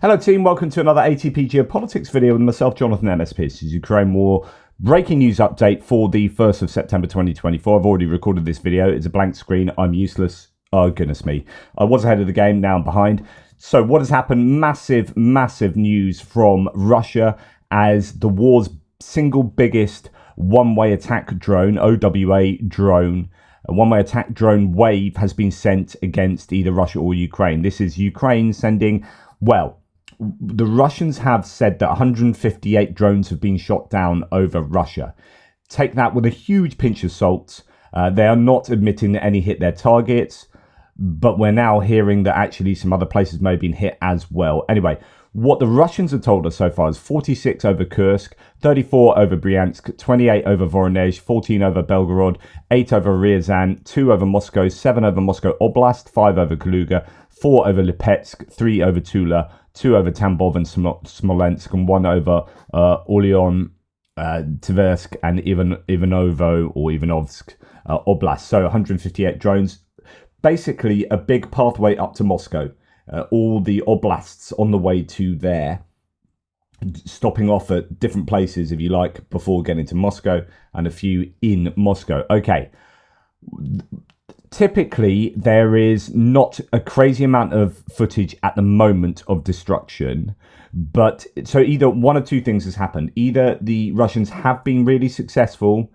Hello team, welcome to another ATP Geopolitics video with myself, Jonathan MSP. This is Ukraine War breaking news update for the 1st of September 2024. I've already recorded this video. It's a blank screen. I'm useless. Oh, goodness me. I was ahead of the game, now I'm behind. So what has happened? Massive news from Russia as the war's single biggest one-way attack drone, OWA drone, a one-way attack drone wave has been sent against either Russia or Ukraine. This is Ukraine sending, well, the Russians have said that 158 drones have been shot down over Russia. Take that with a huge pinch of salt. They are not admitting that any hit their targets, but we're now hearing that actually some other places may have been hit as well. Anyway, what the Russians have told us so far is 46 over Kursk, 34 over Bryansk, 28 over Voronezh, 14 over Belgorod, 8 over Ryazan, 2 over Moscow, 7 over Moscow Oblast, 5 over Kaluga, 4 over Lipetsk, 3 over Tula, 2 over Tambov and Smolensk, and 1 over Orleans, Tversk, and Ivanovsk Oblast. So 158 drones. Basically, a big pathway up to Moscow. All the oblasts on the way to there, stopping off at different places, if you like, before getting to Moscow, and a few in Moscow. Okay. Typically, there is not a crazy amount of footage at the moment of destruction, but so either one of two things has happened. Either the Russians have been really successful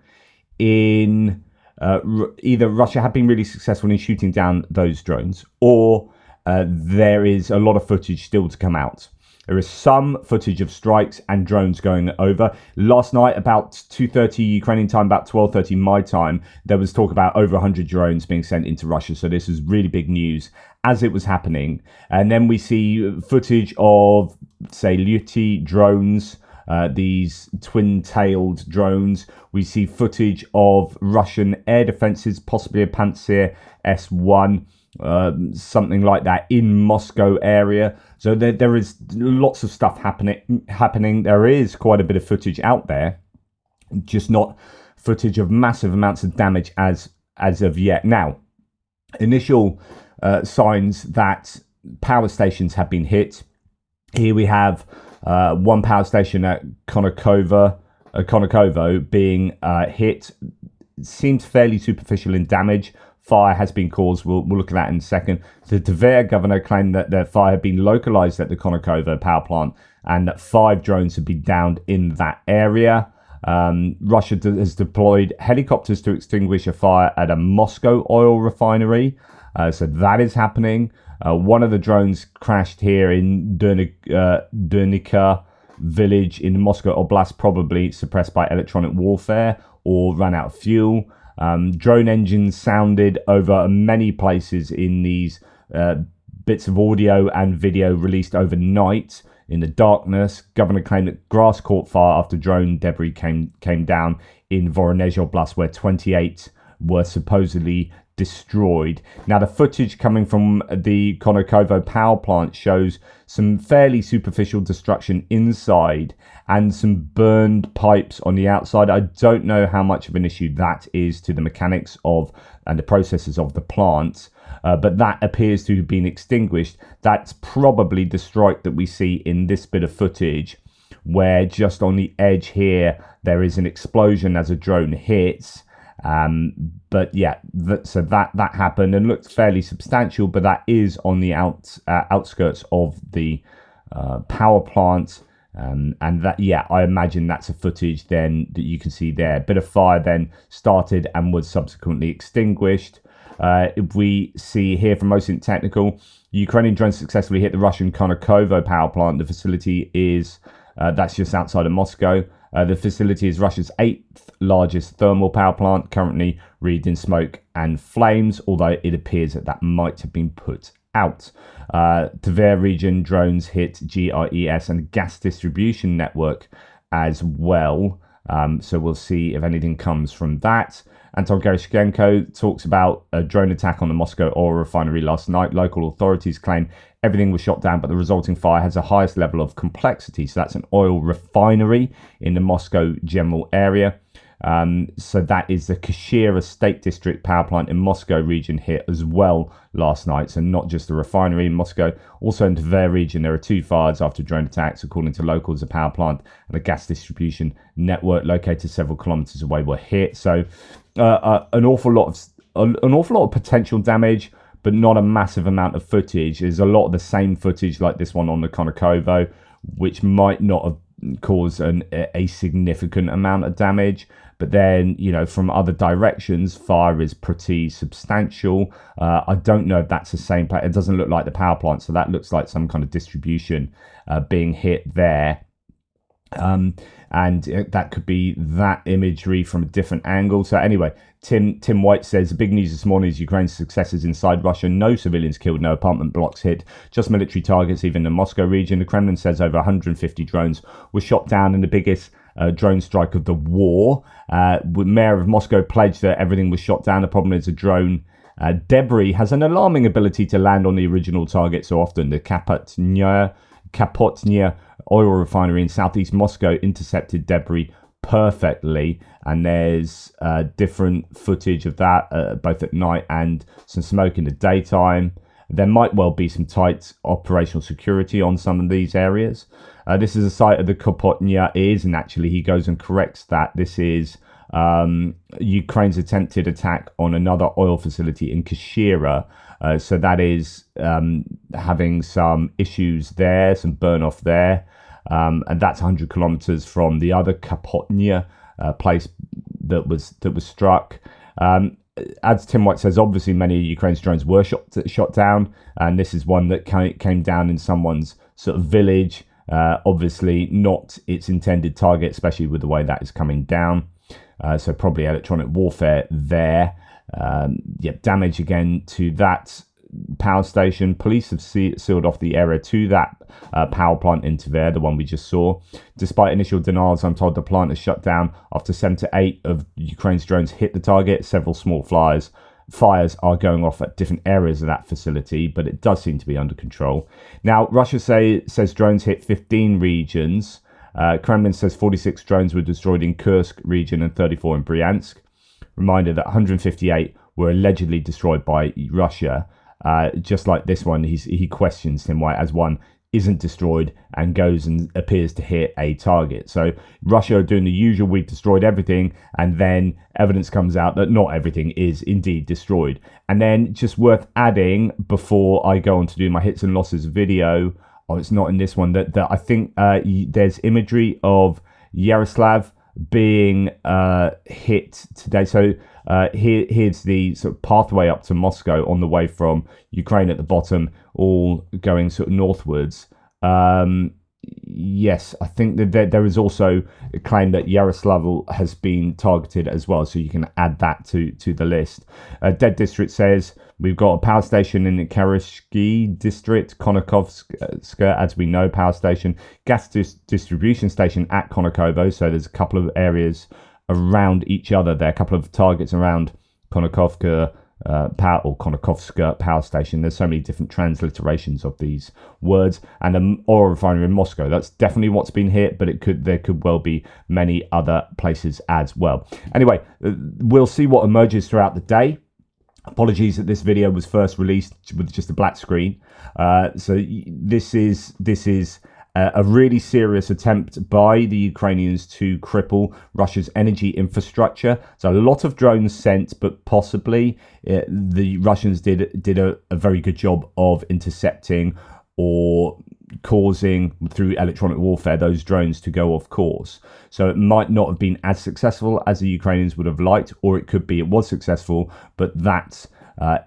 in, Russia have been really successful in shooting down those drones, or there is a lot of footage still to come out. There is some footage of strikes and drones going over. Last night, about 2:30 Ukrainian time, about 12:30 my time, there was talk about over 100 drones being sent into Russia. So this is really big news as it was happening. And then we see footage of, say, Lyuti drones, these twin-tailed drones. We see footage of Russian air defenses, possibly a Pantsir S-1. Something like that in Moscow area. So there is lots of stuff happening. There is quite a bit of footage out there, just not footage of massive amounts of damage as of yet. Now, initial signs that power stations have been hit. Here we have one power station at Konokovo being hit. It seems fairly superficial in damage. Fire has been caused. We'll look at that in a second. The Tver governor claimed that the fire had been localized at the Konokovo power plant and that 5 drones had been downed in that area. Russia has deployed helicopters to extinguish a fire at a Moscow oil refinery. So that is happening. One of the drones crashed here in Durnica village in Moscow Oblast, probably suppressed by electronic warfare or ran out of fuel. Drone engines sounded over many places in these bits of audio and video released overnight in the darkness. Governor claimed that grass caught fire after drone debris came down in Voronezh Oblast, where 28 were supposedly destroyed. Now, the footage coming from the Konokovo power plant shows some fairly superficial destruction inside and some burned pipes on the outside. I don't know how much of an issue that is to the mechanics of and the processes of the plant, but that appears to have been extinguished. That's probably the strike that we see in this bit of footage, where just on the edge here there is an explosion as a drone hits. But yeah, so that happened and looked fairly substantial, but that is on the outskirts of the power plant. And that, yeah, I imagine that's a footage then that you can see there. A bit of fire then started and was subsequently extinguished. If we see here from Most Technical, Ukrainian drones successfully hit the Russian Konokovo power plant. The facility is, that's just outside of Moscow. The facility is Russia's 8th largest thermal power plant, currently wreathed in smoke and flames, although it appears that might have been put out. Tver region drones hit GRES and gas distribution network as well. So we'll see if anything comes from that. Anton Gerashchenko talks about a drone attack on the Moscow oil refinery last night. Local authorities claim everything was shot down, but the resulting fire has the highest level of complexity. So that's an oil refinery in the Moscow general area. So that is the Kashira State District power plant in Moscow region hit as well last night. So not just the refinery in Moscow, also in the Tver region, there are 2 fires after drone attacks. According to locals, a power plant and a gas distribution network located several kilometers away were hit. So an awful lot of potential damage, but not a massive amount of footage. There's a lot of the same footage like this one on the Konokovo, which might not have caused a significant amount of damage. But then, from other directions, fire is pretty substantial. I don't know if that's the same. It doesn't look like the power plant, so that looks like some kind of distribution being hit there. And that could be that imagery from a different angle. So anyway, Tim White says the big news this morning is Ukraine's successes inside Russia. No civilians killed, no apartment blocks hit, just military targets, even in the Moscow region. The Kremlin says over 150 drones were shot down in the biggest drone strike of the war. The mayor of Moscow pledged that everything was shot down. The problem is a drone debris has an alarming ability to land on the original target so often. The Kapotnya oil refinery in southeast Moscow intercepted debris perfectly, and there's different footage of that both at night and some smoke in the daytime. There might well be some tight operational security on some of these areas. This is a site of the Kapotnya and actually he goes and corrects that. This is Ukraine's attempted attack on another oil facility in Kashira. So that is having some issues there, some burn off there. And that's 100 kilometers from the other Kapotnya place that was struck. As Tim White says, obviously many of Ukraine's drones were shot down, and this is one that came down in someone's sort of village. Obviously not its intended target, especially with the way that is coming down. So probably electronic warfare there. Damage again to that power station. Police have sealed off the area to that power plant in Tver, the one we just saw. Despite initial denials, I'm told the plant is shut down after 7 to 8 of Ukraine's drones hit the target. Several small fires are going off at different areas of that facility, but it does seem to be under control. Now, Russia says drones hit 15 regions. Kremlin says 46 drones were destroyed in Kursk region and 34 in Bryansk. Reminder that 158 were allegedly destroyed by Russia. Just like this one, he questions him why as one isn't destroyed and goes and appears to hit a target. So Russia are doing the usual, we've destroyed everything, and then evidence comes out that not everything is indeed destroyed. And then just worth adding before I go on to do my hits and losses video, it's not in this one, that I think there's imagery of Yaroslav being hit today. So here's the sort of pathway up to Moscow on the way from Ukraine at the bottom, all going sort of northwards. Yes, I think that there is also a claim that Yaroslav has been targeted as well, so you can add that to the list. Dead District says we've got a power station in the Karishki District, Konokovska, as we know, power station, gas distribution station at Konokovo. So there's a couple of areas around each other there, a couple of targets around Konokovka Konokovska power station. There's so many different transliterations of these words. And an oil refinery in Moscow, that's definitely what's been hit, but there could well be many other places as well. Anyway, we'll see what emerges throughout the day. Apologies that this video was first released with just a black screen. So this is a really serious attempt by the Ukrainians to cripple Russia's energy infrastructure. So a lot of drones sent, but possibly the Russians did a very good job of intercepting or causing, through electronic warfare, those drones to go off course. So it might not have been as successful as the Ukrainians would have liked, or it could be it was successful, but that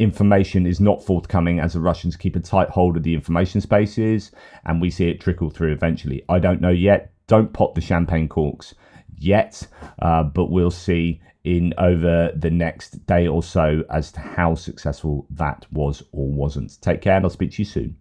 information is not forthcoming as the Russians keep a tight hold of the information spaces, and we see it trickle through eventually. I don't know yet. Don't pop the champagne corks yet, but we'll see in over the next day or so as to how successful that was or wasn't. Take care, and I'll speak to you soon.